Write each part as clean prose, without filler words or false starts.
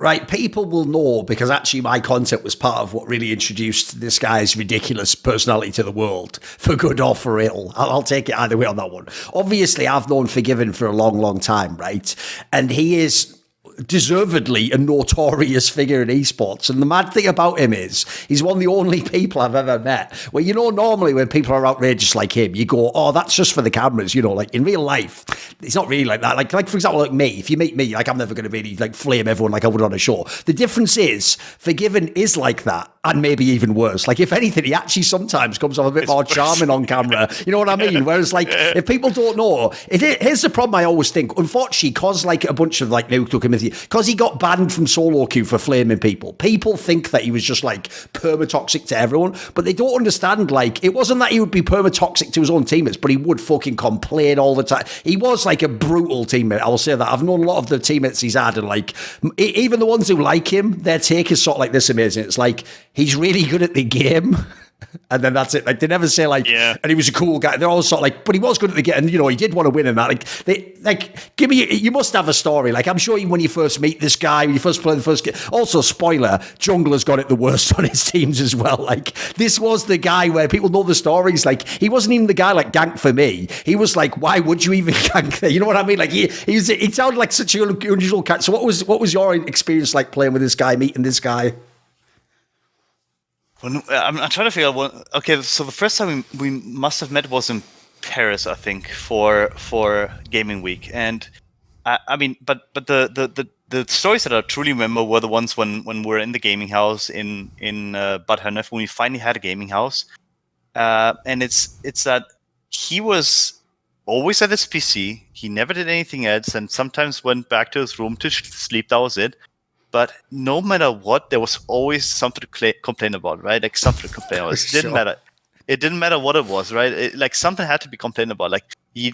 right, people will know because actually my content was part of what really introduced this guy's ridiculous personality to the world, for good or for ill. I'll take it either way on that one. Obviously, I've known FORG1VEN for a long, long time, right? And he is deservedly a notorious figure in esports. And the mad thing about him is he's one of the only people I've ever met where, normally when people are outrageous like him, you go, oh, that's just for the cameras, like in real life. It's not really like that. Like for example, like me, if you meet me, like I'm never going to really like flame everyone like I would on a show. The difference is FORG1VEN is like that and maybe even worse. Like if anything, he actually sometimes comes off a bit more charming on camera. You know what I mean? Whereas like if people don't know, here's the problem I always think. Unfortunately, because like a bunch of like because he got banned from solo queue for flaming people. People think that he was just like permatoxic to everyone, but they don't understand. Like it wasn't that he would be permatoxic to his own teammates, but he would fucking complain all the time. He was like a brutal teammate. I will say that. I've known a lot of the teammates he's had, and like even the ones who like him, their take is sort of like this amazing. It's like he's really good at the game. And then that's it. Like they never say like, and he was a cool guy. They're all sort of like, but he was good at the game, and he did want to win in that. You must have a story. Like I'm sure when you first meet this guy, when you first play the first game. Also, spoiler: Jungler's got it the worst on his teams as well. Like this was the guy where people know the stories. Like he wasn't even the guy like gank for me. He was like, why would you even gank there? You know what I mean? Like he sounded like such an unusual cat. So what was your experience like playing with this guy, meeting this guy? I'm trying to figure out what. Okay, so the first time we must have met was in Paris, I think, for Gaming Week, and I mean, but the stories that I truly remember were the ones when we were in the gaming house in Bad Honnef, when we finally had a gaming house, and it's that he was always at his PC. He never did anything else, and sometimes went back to his room to sleep. That was it. But no matter what, there was always something to complain about, right? Like something to complain about. It didn't matter. It didn't matter what it was, right? Like something had to be complained about. Like I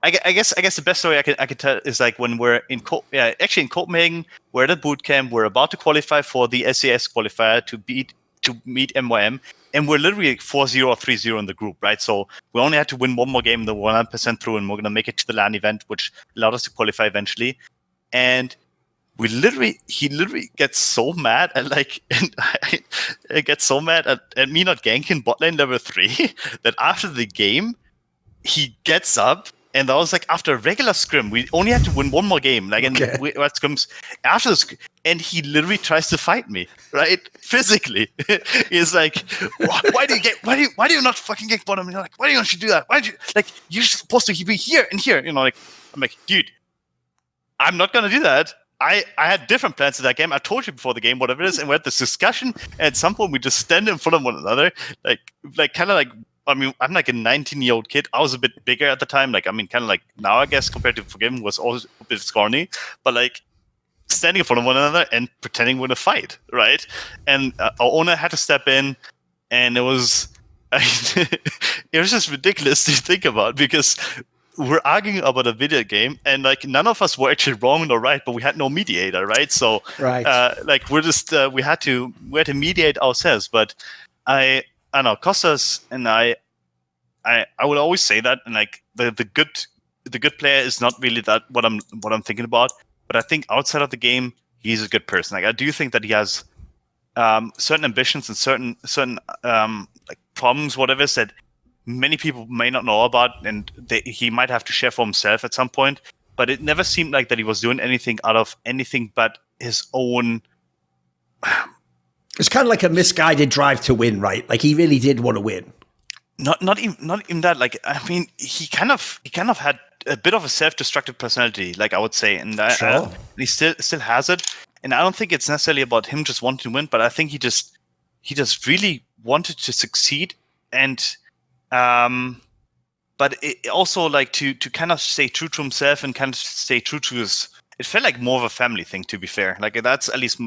guess the best story I could tell is like when we're in in Copenhagen, we're at a boot camp. We're about to qualify for the SAS qualifier to meet MYM, and we're literally 4-0 or 3-0 in the group, right? So we only had to win one more game, the 100% through, and we're gonna make it to the LAN event, which allowed us to qualify eventually. And he literally gets so mad at I get so mad at me not ganking bot lane level 3 that after the game he gets up, and that was like after a regular scrim. We only had to win one more game, like and we had scrims after this, and he literally tries to fight me, right? Physically. He's like, why do you not fucking gank bottom? And you're like, why don't you do that? Why don't you, like, you're supposed to be here and here, like I'm like, dude, I'm not gonna do that. I had different plans in that game. I told you before the game, whatever it is, and we had this discussion. And at some point, we just stand in front of one another, like kind of like. I mean, I'm like a 19-year-old kid. I was a bit bigger at the time. Like, I mean, kind of like now, I guess, compared to FORG1VEN, was always a bit scrawny. But like standing in front of one another and pretending we're in a fight, right? And our owner had to step in, and it was just ridiculous to think about because we're arguing about a video game, and like none of us were actually wrong or right, but we had no mediator, right? So, like we're just we had to mediate ourselves. But I don't know, Costas and I would always say that, and like the good player is not really that what I'm thinking about. But I think outside of the game, he's a good person. Like I do think that he has certain ambitions and certain like problems, whatever, that many people may not know about, and he might have to share for himself at some point. But it never seemed like that he was doing anything out of anything but his own. It's kind of like a misguided drive to win, right? Like he really did want to win. Not even that. Like I mean, he kind of had a bit of a self-destructive personality, like I would say, and he still has it. And I don't think it's necessarily about him just wanting to win, but I think he just really wanted to succeed, and but it also like to kind of stay true to himself and kind of stay true to his. It felt like more of a family thing, to be fair. Like that's at least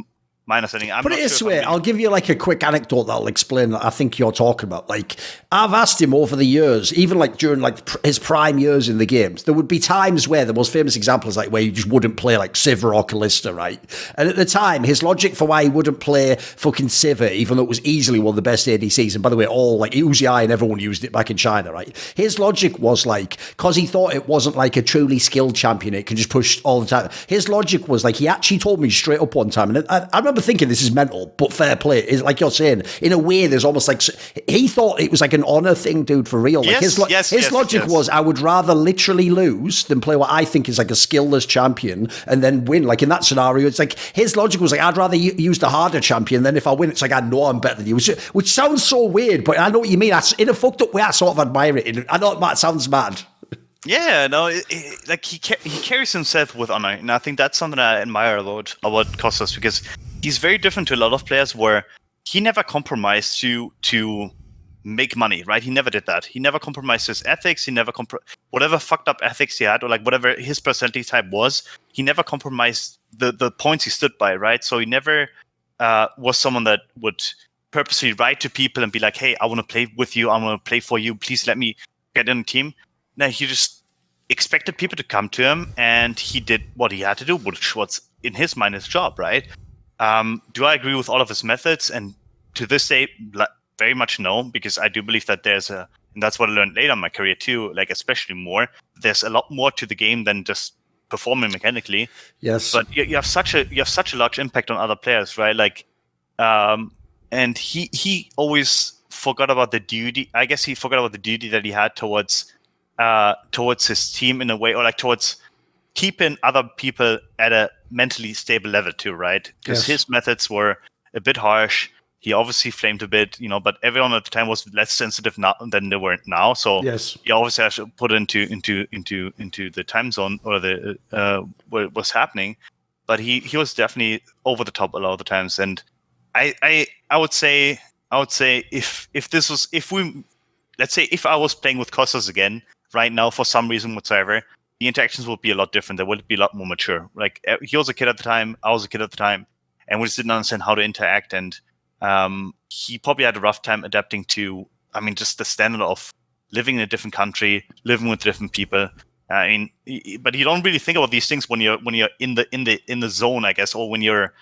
my understanding. I'm Put not it this sure way, I'll give you like a quick anecdote that'll explain that I think you're talking about. Like, I've asked him over the years, even like during like his prime years in the games, there would be times where the most famous example is like where you just wouldn't play like Sivir or Kalista, right? And at the time, his logic for why he wouldn't play fucking Sivir, even though it was easily one of the best ADCs, and by the way, all like Uzi and everyone used it back in China, right? His logic was like, because he thought it wasn't like a truly skilled champion, it can just push all the time. His logic was like, he actually told me straight up one time, and I remember thinking this is mental, but fair play. Is like you're saying, in a way, there's almost like he thought it was like an honor thing, dude, for real. Like his logic was, I would rather literally lose than play what I think is like a skillless champion and then win. Like in that scenario, it's like his logic was like, I'd rather use the harder champion. Then if I win, it's like I know I'm better than you, which sounds so weird, but I know what you mean. In a fucked up way, I sort of admire it. I know it sounds mad. Yeah, no, like he carries himself with honor, and I think that's something I admire about Kostas, because he's very different to a lot of players where he never compromised to make money, right? He never did that. He never compromised his ethics. He never whatever fucked up ethics he had, or like whatever his personality type was, he never compromised the points he stood by, right? So he never was someone that would purposely write to people and be like, hey, I want to play with you. I want to play for you. Please let me get in the team. No, he just expected people to come to him, and he did what he had to do, which was in his mind his job, right? Do I agree with all of his methods? And to this day, very much no, because I do believe that and that's what I learned later in my career too, like especially more, there's a lot more to the game than just performing mechanically. Yes. But you have such a large impact on other players, right? Like, and he always forgot about the duty. I guess he forgot about the duty that he had towards his team in a way, or like towards keeping other people at a mentally stable level too, right? Because his methods were a bit harsh. He obviously flamed a bit, but everyone at the time was less sensitive now than they were now. So he obviously has to put into the time zone or the what was happening. But he was definitely over the top a lot of the times. And I would say if I was playing with Kostas again right now for some reason whatsoever, the interactions would be a lot different. They would be a lot more mature. Like he was a kid at the time, I was a kid at the time, and we just didn't understand how to interact. And he probably had a rough time adapting to, just the standard of living in a different country, living with different people. But you don't really think about these things when you're in the zone, I guess, or when you're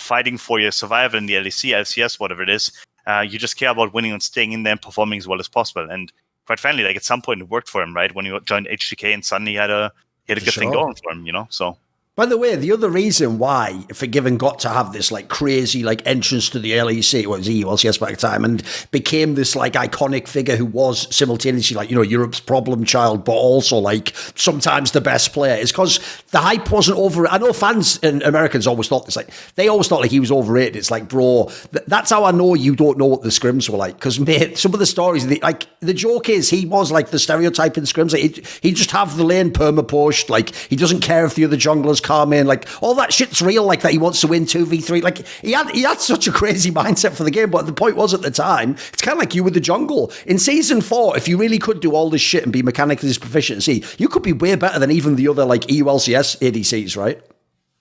fighting for your survival in the LEC, LCS, whatever it is. You just care about winning and staying in there and performing as well as possible. And quite frankly, like at some point it worked for him, right? When he joined HTK and suddenly he had a good thing going for him, So. By the way, the other reason why FORG1VEN got to have this like crazy like entrance to the LEC, was EULCS back at the time, and became this like iconic figure who was simultaneously like, Europe's problem child, but also like sometimes the best player, is because the hype wasn't over. I know fans and Americans always thought this, like they always thought like he was overrated. It's like, bro, that's how I know you don't know what the scrims were like. Because mate, some of the stories, the joke is he was like the stereotype in scrims. Like, he'd just have the lane perma-pushed. Like he doesn't care if the other junglers calm in, like all that shit's real, like that he wants to win 2v3. Like he had such a crazy mindset for the game, but the point was at the time, it's kind of like you with the jungle. In Season 4, if you really could do all this shit and be mechanically as proficient as you could be way better than even the other like EULCS ADCs, right?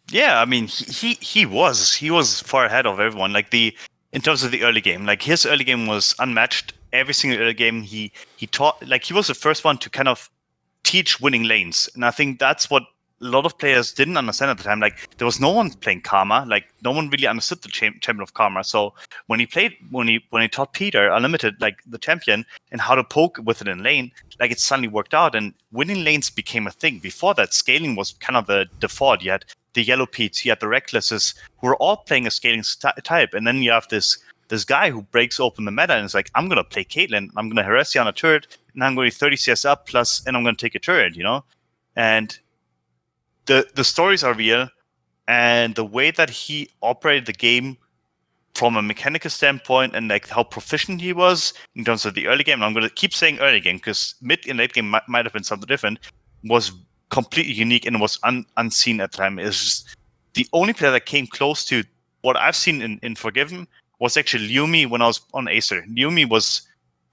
Yeah, he was far ahead of everyone. Like in terms of the early game, like his early game was unmatched. Every single early game he taught, like he was the first one to kind of teach winning lanes. And I think that's what a lot of players didn't understand at the time. Like there was no one playing Karma. Like no one really understood the champion of Karma. So when he taught Peter Unlimited, like the champion, and how to poke with it in lane, like it suddenly worked out and winning lanes became a thing. Before that, scaling was kind of the default. You had the Yellow Peats, you had the Recklesses, who were all playing a scaling type. And then you have this guy who breaks open the meta and is like, I'm going to play Caitlyn, I'm going to harass you on a turret, and I'm going to 30 CS up plus, and I'm going to take a turret, And the stories are real, and the way that he operated the game from a mechanical standpoint and like how proficient he was in terms of the early game, and I'm going to keep saying early game because mid and late game might have been something different, was completely unique and was unseen at the time. It's just the only player that came close to what I've seen in FORG1VEN was actually Lumi when I was on Acer. Lumi was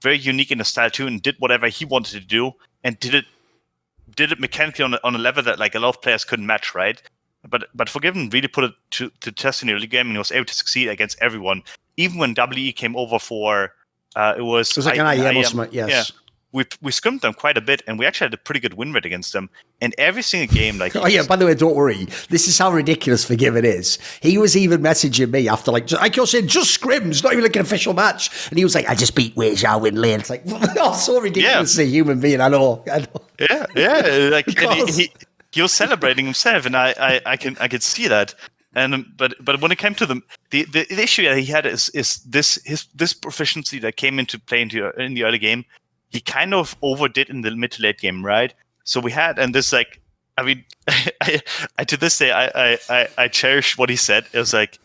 very unique in the style too and did whatever he wanted to do and did it mechanically on a level that like a lot of players couldn't match, right? but Forgiven really put it to test in the early game, and he was able to succeed against everyone. Even when WE came over for it was like an IEM or something, yes. Yeah, we scrimmed them quite a bit, and we actually had a pretty good win rate against them. And every single game, like oh yeah, by the way, don't worry. This is how ridiculous Forgiven is. He was even messaging me after like you're saying, just scrims, not even like an official match. And he was like, I just beat Wei Zhao win lane. It's like, oh, so ridiculous, a human being. I know. Yeah. Like he was celebrating himself, and I can see that. And but when it came to the issue that he had is this proficiency that came into play in the early game. He kind of overdid in the mid to late game, right? So we had, and this like, I mean, I to this day I cherish what he said. It was like,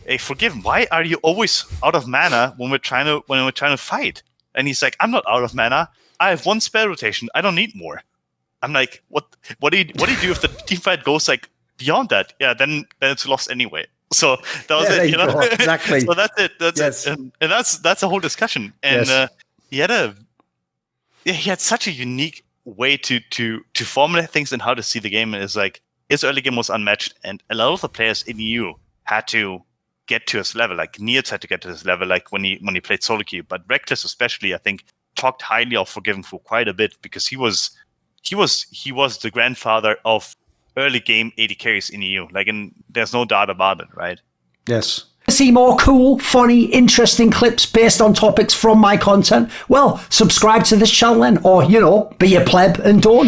"Hey, Forgiven, why are you always out of mana when we're trying to fight?" And he's like, "I'm not out of mana. I have one spell rotation. I don't need more." I'm like, "What do you do if the team fight goes like beyond that? Yeah, then it's lost anyway." So that was it, you know. Go. Exactly. So that's it. That's yes. it. And that's a whole discussion. And he had such a unique way to formulate things and how to see the game. And it's like his early game was unmatched, and a lot of the players in EU had to get to his level. Like Niels had to get to his level, like when he played solo queue. But Reckless especially, I think, talked highly of Forgiven for quite a bit, because he was the grandfather of early game AD carries in EU. Like, and there's no doubt about it, right? Yes. See more cool, funny, interesting clips based on topics from my content? Well, subscribe to this channel then, or, be a pleb and don't.